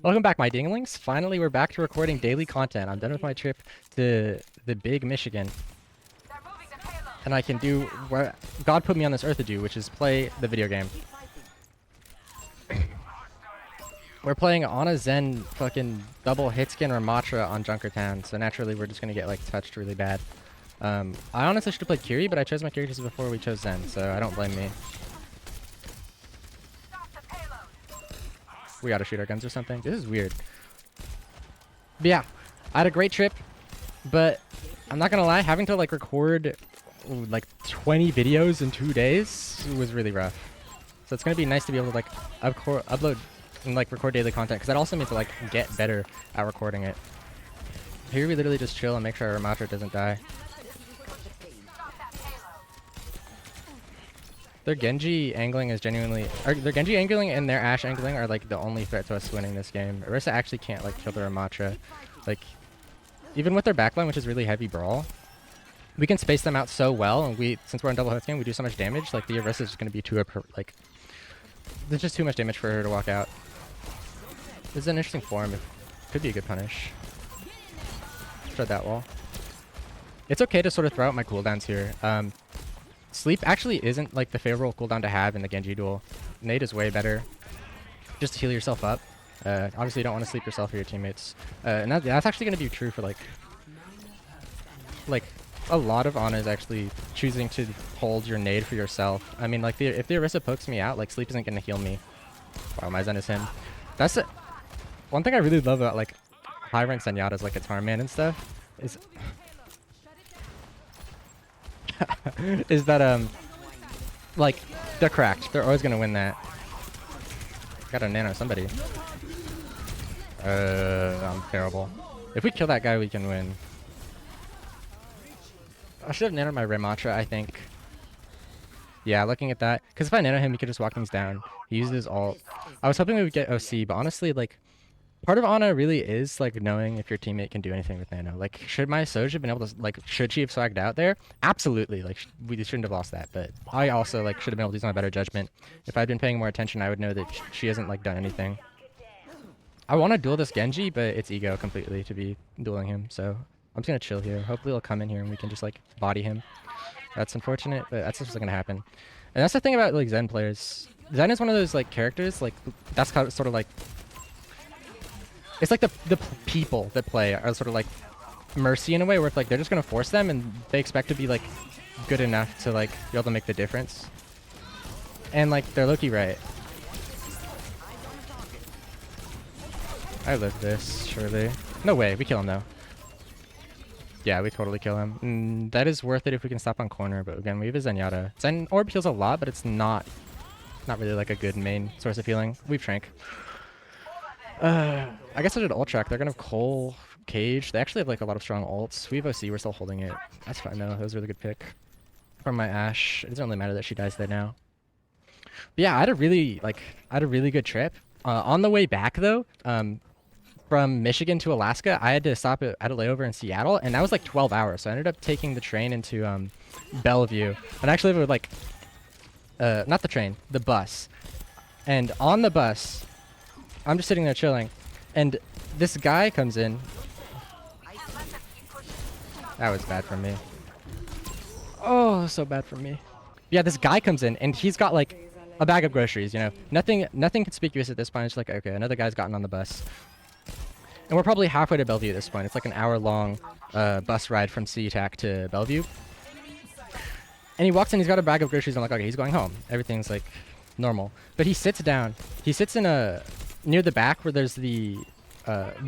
Welcome back, my dinglings. Finally, we're back to recording daily content. I'm done with my trip to the big Michigan. And I can do what God put me on this earth to do, which is play the video game. We're playing Ana Zen fucking double hit skin Ramatra on Junkertown, so naturally we're just gonna get like touched really bad. I honestly should have played Kiri, but I chose my characters before we chose Zen, so I don't blame me. We gotta shoot our guns or something. This is weird. But yeah, I had a great trip, but I'm not gonna lie, having to like record like 20 videos in 2 days was really rough. So it's gonna be nice to be able to like upload and like record daily content, because that also means to like get better at recording it. Here we literally just chill and make sure our Ramatra doesn't die. Their Genji angling is genuinely... their Genji angling and their Ashe angling are like the only threat to us winning this game. Orisa actually can't like kill the Ramatra. Like, even with their backline, which is really heavy brawl, we can space them out so well, and since we're on double hit game, we do so much damage. Like, the Orisa is just going to be like... There's just too much damage for her to walk out. This is an interesting form. It could be a good punish. Shred that wall. It's okay to sort of throw out my cooldowns here. Sleep actually isn't like the favorable cooldown to have in the Genji duel. Nade is way better. Just to heal yourself up. Obviously you don't want to sleep yourself or your teammates. And that's actually going to be true for like a lot of Ana is actually choosing to hold your nade for yourself. I mean, like if the Orisa pokes me out, like Sleep isn't going to heal me. Wow, my Zen is him. That's one thing I really love about like high rank Zenyatta's like Guitar Man and stuff is is that like they're cracked. They're always gonna win that. Gotta nano somebody. I'm terrible. If we kill that guy, we can win. I should have nanoed my Ramatra, I think. Yeah, looking at that, because if I nano him, he could just walk things down. He used his ult. I was hoping we would get OC, but honestly, like, part of Ana really is like knowing if your teammate can do anything with nano. Like, should my Soja have been able to, like, should she have swagged out there? Absolutely. Like, we shouldn't have lost that. But I also like should have been able to use my better judgment. If I'd been paying more attention, I would know that she hasn't like done anything. I want to duel this Genji, but it's ego completely to be dueling him. So I'm just gonna chill here. Hopefully he'll come in here and we can just like body him. That's unfortunate, but that's just gonna happen. And that's the thing about like Zen players. Zen is one of those like characters, like that's kind of sort of like, it's like the people that play are sort of like Mercy in a way, where it's like they're just gonna force them and they expect to be like good enough to like be able to make the difference. And like they're low-key right. I live this, surely. No way, we kill him though. Yeah, we totally kill him. That is worth it if we can stop on corner, but again, we have a Zenyatta. Zen orb heals a lot, but it's not really like a good main source of healing. We've shrank. I guess I did ult track. They're gonna have Cole, Cage. They actually have like a lot of strong ults. We have OC, we're still holding it. That's fine though, that was a really good pick. From my Ashe. It doesn't really matter that she dies there now. But yeah, I had a really good trip. On the way back though, from Michigan to Alaska, I had to stop at a layover in Seattle, and that was like 12 hours. So I ended up taking the train into Bellevue. And actually, it was like, not the train, the bus. And on the bus, I'm just sitting there chilling, and this guy comes in. That was bad for me. Oh, so bad for me. Yeah, this guy comes in, and he's got like a bag of groceries. You know, nothing conspicuous at this point. It's like, okay, another guy's gotten on the bus. And we're probably halfway to Bellevue at this point. It's like an hour-long bus ride from SeaTac to Bellevue. And he walks in, he's got a bag of groceries. I'm like, okay, he's going home. Everything's like normal. But he sits down. He sits in near the back where there's the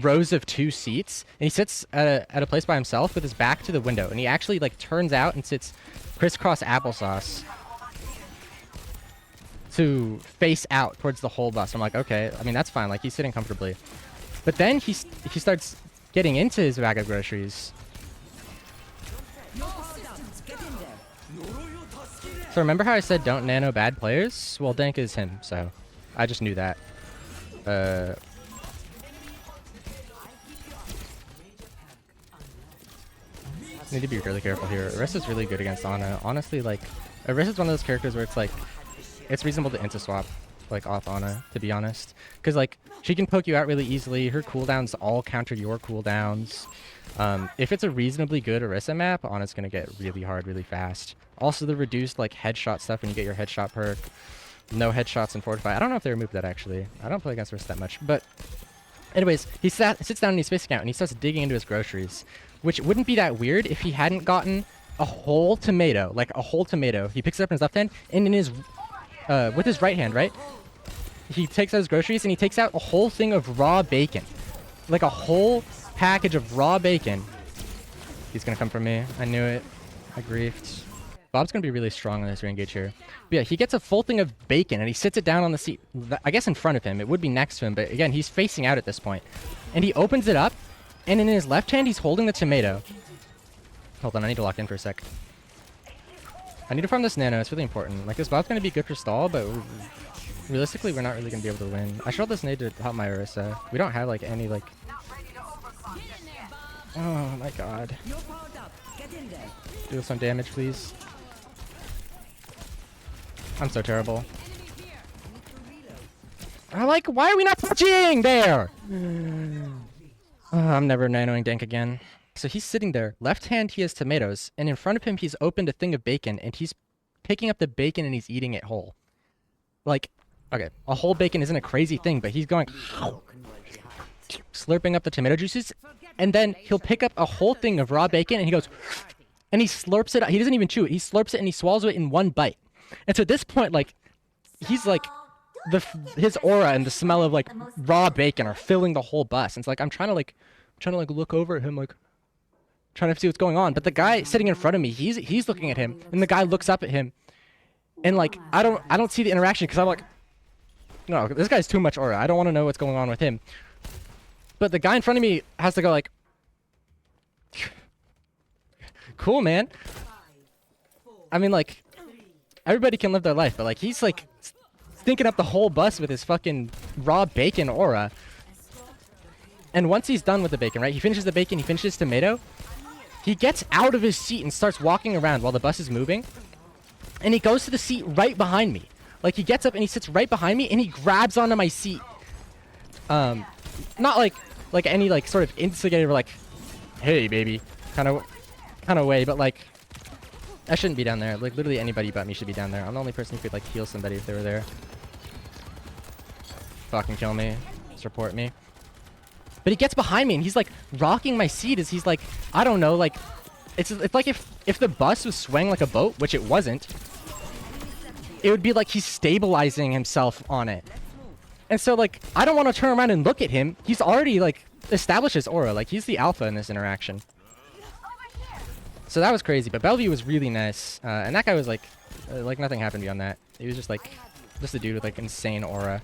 rows of 2 seats. And he sits at a place by himself with his back to the window. And he actually like turns out and sits crisscross applesauce to face out towards the whole bus. I'm like, okay, I mean, that's fine. Like, he's sitting comfortably. But then he starts getting into his bag of groceries. So remember how I said don't nano bad players? Well, Dank is him, so I just knew that. Need to be really careful here. Orisa's really good against Ana. Honestly, like, Orisa's one of those characters where it's like, it's reasonable to insta-swap. like off Ana, to be honest, because like she can poke you out really easily. Her cooldowns all counter your cooldowns. If it's a reasonably good Orisa map, Ana's gonna get really hard really fast. Also the reduced like headshot stuff when you get your headshot perk. No headshots in Fortify. I don't know if they removed that actually. I don't play against Orisa that much, but anyways, he sits down in his face account and he starts digging into his groceries, which wouldn't be that weird if he hadn't gotten a whole tomato, like a whole tomato. He picks it up in his left hand and in his with his right hand, right? He takes out his groceries and he takes out a whole thing of raw bacon. Like a whole package of raw bacon. He's gonna come for me. I knew it. I griefed. Bob's gonna be really strong on this re-engage here. But yeah, he gets a full thing of bacon and he sits it down on the seat. I guess in front of him. It would be next to him, but again, he's facing out at this point. And he opens it up, and in his left hand, he's holding the tomato. Hold on, I need to lock in for a sec. I need to farm this nano. It's really important. Like, this bot's gonna be good for stall, but realistically, we're not really gonna be able to win. I should hold this nade to help my Orisa. We don't have, like, any, like... Oh, my God. Do some damage, please. I'm so terrible. Like, why are we not touching there? I'm never nanoing Dank again. So he's sitting there. Left hand, he has tomatoes. And in front of him, he's opened a thing of bacon. And he's picking up the bacon and he's eating it whole. Like, okay, a whole bacon isn't a crazy thing, but he's going... slurping up the tomato juices. And then he'll pick up a whole thing of raw bacon and he goes... and he slurps it. He doesn't even chew it. He slurps it and he swallows it in one bite. And so at this point, like, he's like, his aura and the smell of like raw bacon are filling the whole bus. And it's like I'm trying to look over at him, like trying to see what's going on. But the guy sitting in front of me, he's looking at him, and the guy looks up at him, and like I don't see the interaction because I'm like, no, this guy's too much aura. I don't want to know what's going on with him. But the guy in front of me has to go like, cool, man. I mean, like, everybody can live their life, but like he's like stinking up the whole bus with his fucking raw bacon aura. And once he's done with the bacon, right, he finishes the bacon, he finishes tomato, he gets out of his seat and starts walking around while the bus is moving, and he goes to the seat right behind me. Like, he gets up and he sits right behind me and he grabs onto my seat. Not like any like sort of instigator, like, hey baby kind of way, but like, I shouldn't be down there. Like, literally anybody but me should be down there. I'm the only person who could like heal somebody if they were there. Fucking kill me. Just report me. But he gets behind me and he's like rocking my seat as he's like, I don't know, like, it's like if the bus was swaying like a boat, which it wasn't, it would be like he's stabilizing himself on it. And so like, I don't want to turn around and look at him. He's already like established his aura. Like, he's the alpha in this interaction. So that was crazy, but Bellevue was really nice. And that guy was like nothing happened beyond that. He was just a dude with like insane aura.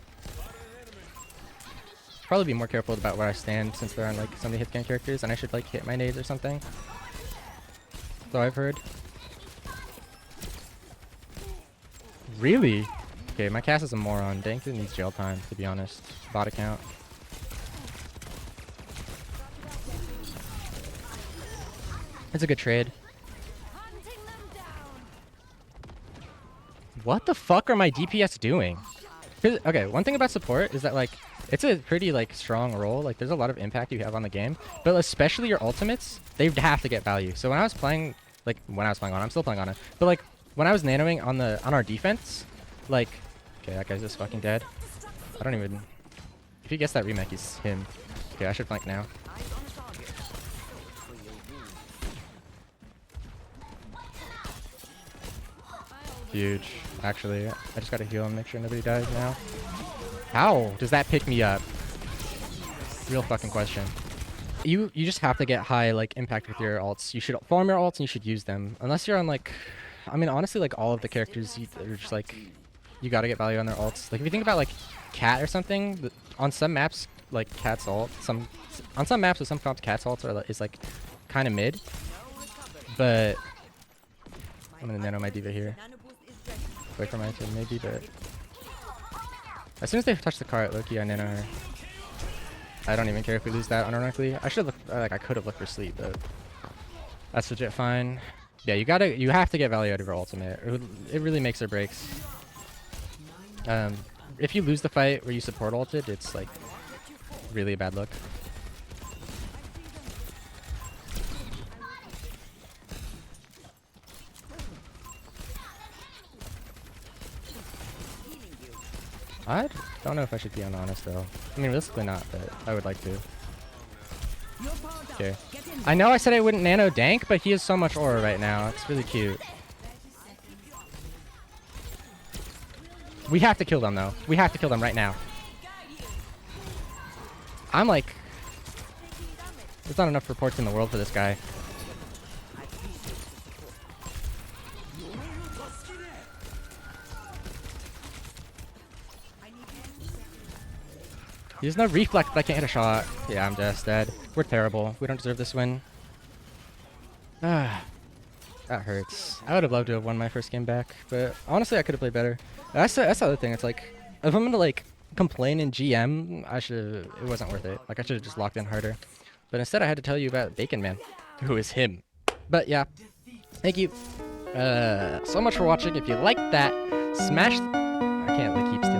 Probably be more careful about where I stand since they're on like so many hitscan characters, and I should like hit my nades or something. So I've heard. Really? Okay, my cast is a moron. Dank needs jail time, to be honest. Bot account. It's a good trade. What the fuck are my DPS doing? Okay, one thing about support is that like it's a pretty like strong role. Like, there's a lot of impact you have on the game, but especially your ultimates, they have to get value. So when I was playing, I'm still playing on it, but like when I was nanoing on our defense, like, okay, that guy's just fucking dead. I don't even. If he gets that remake, he's him. Okay, I should flank now. Huge. Actually, I just gotta heal and make sure nobody dies now. How does that pick me up? Real fucking question. You just have to get high like impact with your ults. You should farm your ults and you should use them. Unless you're on like, I mean honestly, like all of the characters are just like, you gotta get value on their ults. Like if you think about like Cat or something, on some maps like Cat's ult, on some maps with some comps Cat's ults is like kind of mid. But I'm gonna nano my diva here. Wait for my team maybe, but as soon as they touch the cart, Loki, I nano her. I don't even care if we lose that unironically. I should look like I could have looked for sleep, but that's legit fine. Yeah, you have to get value out of your ultimate. It really makes or breaks. if you lose the fight where you support ulted, it's like really a bad look. I don't know if I should be on honest though. I mean, realistically not, but I would like to. Okay. I know I said I wouldn't nano dank, but he has so much aura right now. It's really cute. We have to kill them though. We have to kill them right now. I'm like, there's not enough reports in the world for this guy. There's no reflect, but I can't hit a shot. Yeah, I'm just dead. We're terrible. We don't deserve this win. Ah, that hurts. I would have loved to have won my first game back, but honestly, I could have played better. That's the other thing. It's like, if I'm gonna like complain in GM, it wasn't worth it. Like I should have just locked in harder. But instead, I had to tell you about Bacon Man, who is him. But yeah, thank you so much for watching. If you liked that, smash. I can't like keep stealing.